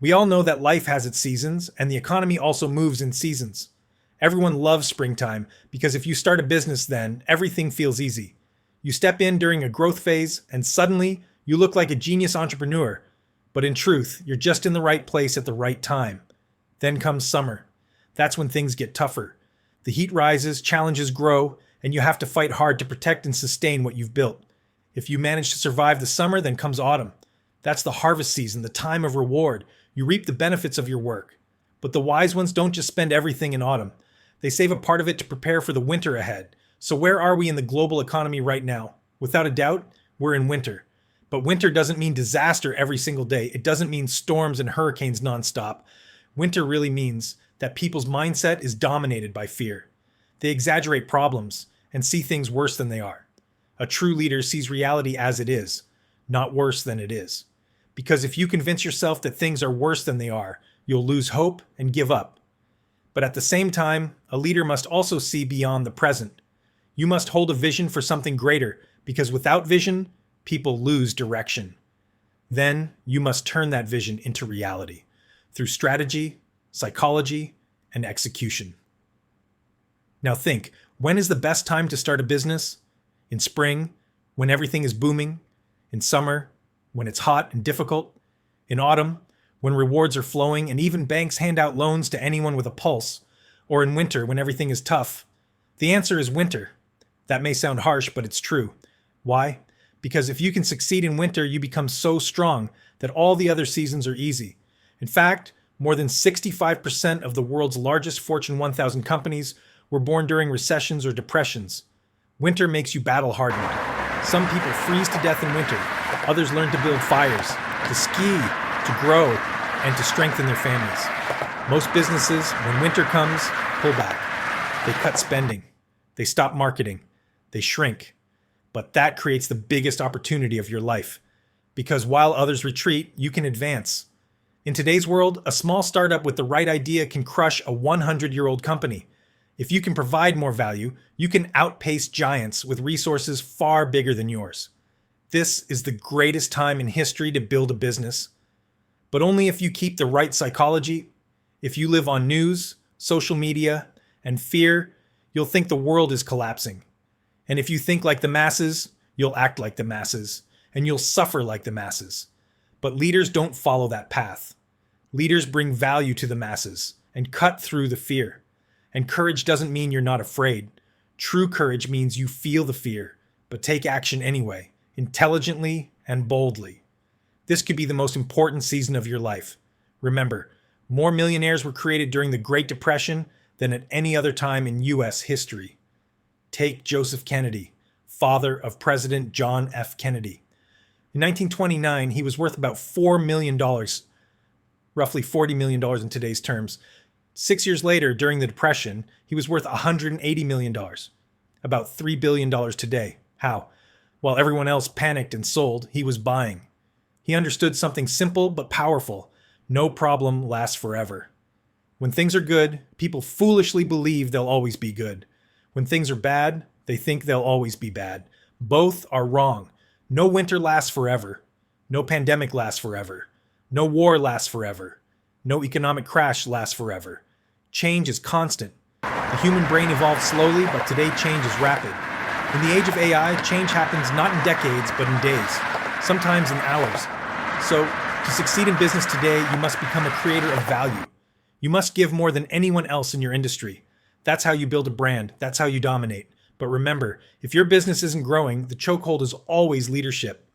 We all know that life has its seasons, and the economy also moves in seasons. Everyone loves springtime because if you start a business then, everything feels easy. You step in during a growth phase, and suddenly you look like a genius entrepreneur. But in truth, you're just in the right place at the right time. Then comes summer. That's when things get tougher. The heat rises, challenges grow, and you have to fight hard to protect and sustain what you've built. If you manage to survive the summer, then comes autumn. That's the harvest season, the time of reward. You reap the benefits of your work. But the wise ones don't just spend everything in autumn. They save a part of it to prepare for the winter ahead. So where are we in the global economy right now? Without a doubt, we're in winter. But winter doesn't mean disaster every single day. It doesn't mean storms and hurricanes nonstop. Winter really means that people's mindset is dominated by fear. They exaggerate problems and see things worse than they are. A true leader sees reality as it is, not worse than it is. Because if you convince yourself that things are worse than they are, you'll lose hope and give up. But at the same time, a leader must also see beyond the present. You must hold a vision for something greater, because without vision, people lose direction. Then you must turn that vision into reality through strategy, psychology, and execution. Now think, when is the best time to start a business? In spring, when everything is booming? In summer, when it's hot and difficult? In autumn, when rewards are flowing and even banks hand out loans to anyone with a pulse? Or in winter, when everything is tough? The answer is winter. That may sound harsh, but it's true. Why? Because if you can succeed in winter, you become so strong that all the other seasons are easy. In fact, more than 65% of the world's largest Fortune 1000 companies were born during recessions or depressions. Winter makes you battle-hardened. Some people freeze to death in winter. Others learn to build fires, to ski, to grow, and to strengthen their families. Most businesses, when winter comes, pull back. They cut spending. They stop marketing. They shrink. But that creates the biggest opportunity of your life. Because while others retreat, you can advance. In today's world, a small startup with the right idea can crush a 100-year-old company. If you can provide more value, you can outpace giants with resources far bigger than yours. This is the greatest time in history to build a business. But only if you keep the right psychology. If you live on news, social media, and fear, you'll think the world is collapsing. And if you think like the masses, you'll act like the masses, and you'll suffer like the masses. But leaders don't follow that path. Leaders bring value to the masses and cut through the fear. And courage doesn't mean you're not afraid. True courage means you feel the fear, but take action anyway, intelligently and boldly. This could be the most important season of your life. Remember, more millionaires were created during the Great Depression than at any other time in U.S. history. Take Joseph Kennedy, father of President John F. Kennedy. In 1929, he was worth about $4 million, roughly $40 million in today's terms. 6 years later, during the Depression, he was worth $180 million, about $3 billion today. How? While everyone else panicked and sold, he was buying. He understood something simple but powerful. No problem lasts forever. When things are good, people foolishly believe they'll always be good. When things are bad, they think they'll always be bad. Both are wrong. No winter lasts forever. No pandemic lasts forever. No war lasts forever. No economic crash lasts forever. Change is constant. The human brain evolves slowly, but today change is rapid. In the age of AI, change happens not in decades, but in days, sometimes in hours. So, to succeed in business today, you must become a creator of value. You must give more than anyone else in your industry. That's how you build a brand. That's how you dominate. But remember, if your business isn't growing, the chokehold is always leadership.